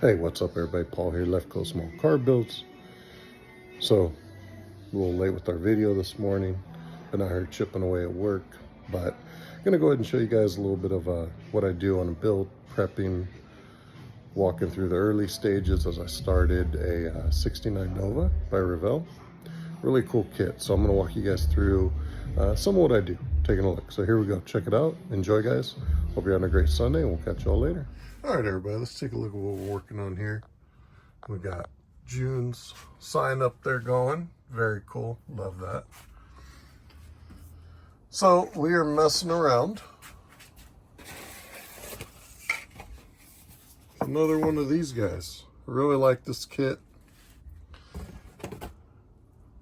Hey, what's up everybody? Paul here, Left Coast Small Car Builds. So, a little late with our video this morning. Been out here chipping away at work, but I'm gonna go ahead and show you guys a little bit of what I do on a build, prepping, walking through the early stages as I started a 69 Nova by Revell. Really cool kit. So I'm gonna walk you guys through some of what I do. Taking a look. So here we go. Check it out. Enjoy, guys. Hope you're having a great Sunday, and we'll catch y'all later. All right, everybody, let's take a look at what we're working on here. We got June's sign up there going. Very cool. Love that. So we are messing around. Another one of these guys. I really like this kit.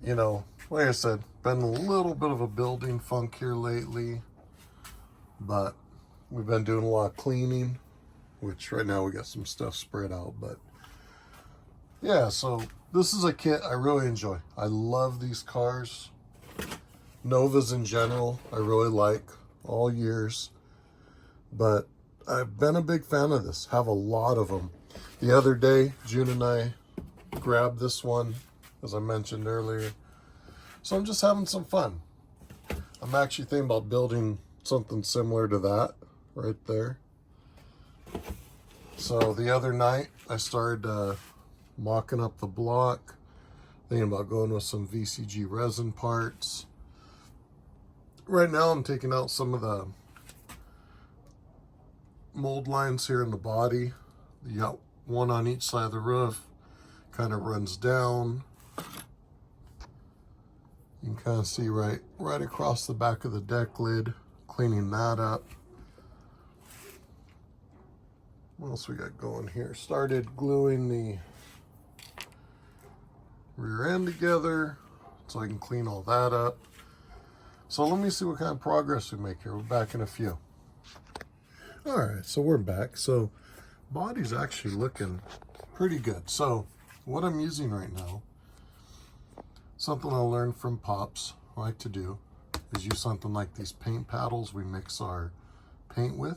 You know, like I said, been a little bit of a building funk here lately, but we've been doing a lot of cleaning, which right now we got some stuff spread out, but yeah, so this is a kit I really enjoy. I love these cars. Novas in general, I really like all years, but I've been a big fan of this, have a lot of them. The other day, June and I grabbed this one, as I mentioned earlier. So I'm just having some fun. I'm actually thinking about building something similar to that right there. So the other night I started mocking up the block, thinking about going with some VCG resin parts. Right now I'm taking out some of the mold lines here in the body. You got one on each side of the roof, kind of runs down. You can kind of see right across the back of the deck lid, cleaning that up. What else we got going here? Started gluing the rear end together so I can clean all that up. So let me see what kind of progress we make here. We're back in a few. All right, so we're back. So body's actually looking pretty good. So what I'm using right now, something I learned from Pops, I like to do, is use something like these paint paddles we mix our paint with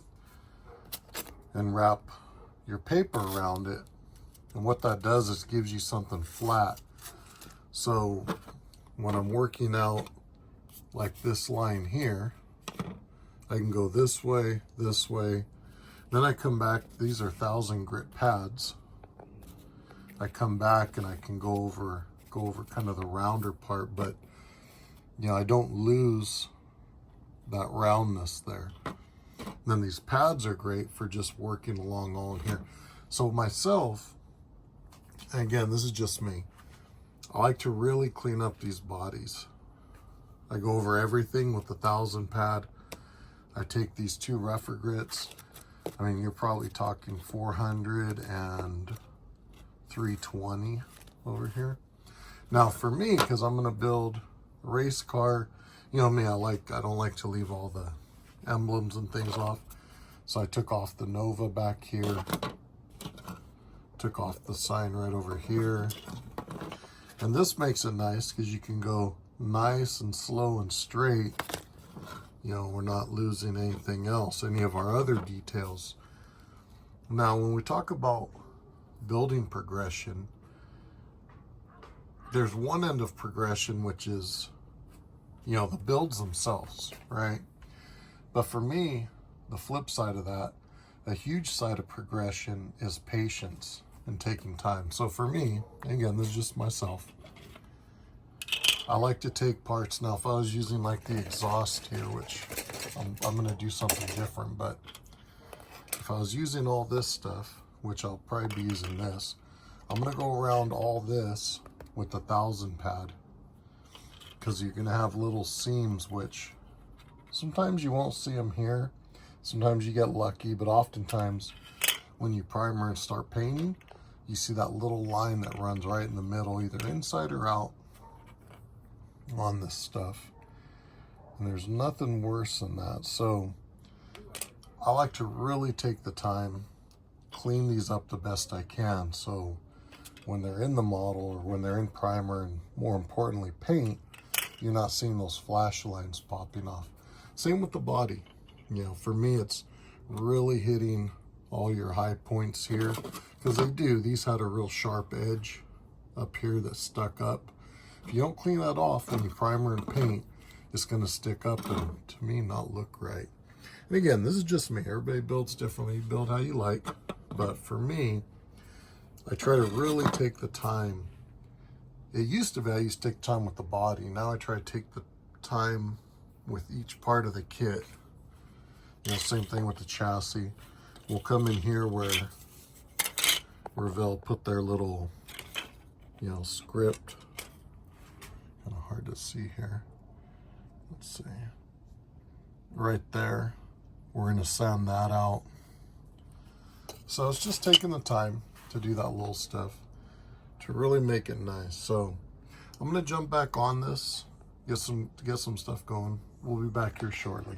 and wrap your paper around it. And what that does is gives you something flat. So when I'm working out like this line here, I can go this way, then I come back. These are 1000 grit pads. I come back and I can go over kind of the rounder part, but you know, I don't lose that roundness there. And then these pads are great for just working along all in here. So myself, and again, this is just me, I like to really clean up these bodies. I go over everything with the 1000 pad. I take these two rougher grits. I mean, you're probably talking 400 and 320 over here. Now for me, because I'm gonna build a race car, you know me, I don't like to leave all the emblems and things off. So I took off the Nova back here, took off the sign right over here. And this makes it nice because you can go nice and slow and straight. You know, we're not losing anything else, any of our other details. Now, when we talk about building progression, there's one end of progression, which is, you know, the builds themselves, right? But for me, the flip side of that, a huge side of progression is patience and taking time. So for me, again, this is just myself, I like to take parts. Now, if I was using like the exhaust here, which I'm gonna do something different, but if I was using all this stuff, which I'll probably be using this, I'm gonna go around all this with the 1000 pad, because you're gonna have little seams, which sometimes you won't see them here. Sometimes you get lucky, but oftentimes when you primer and start painting, you see that little line that runs right in the middle, either inside or out on this stuff. And there's nothing worse than that. So I like to really take the time, clean these up the best I can. So when they're in the model or when they're in primer and more importantly paint, you're not seeing those flash lines popping off. Same with the body. You know, for me, it's really hitting all your high points here, because they do. These had a real sharp edge up here that stuck up. If you don't clean that off when you primer and paint, it's going to stick up and, to me, not look right. And again, this is just me. Everybody builds differently. You build how you like. But for me, I try to really take the time. It used to be I used to take time with the body. Now I try to take the time with each part of the kit. You know, same thing with the chassis. We'll come in here where they'll put their little, you know, script. Kind of hard to see here. Let's see. Right there. We're going to sand that out. So it's just taking the time to do that little stuff to really make it nice. So I'm going to jump back on this, get some stuff going. We'll be back here shortly.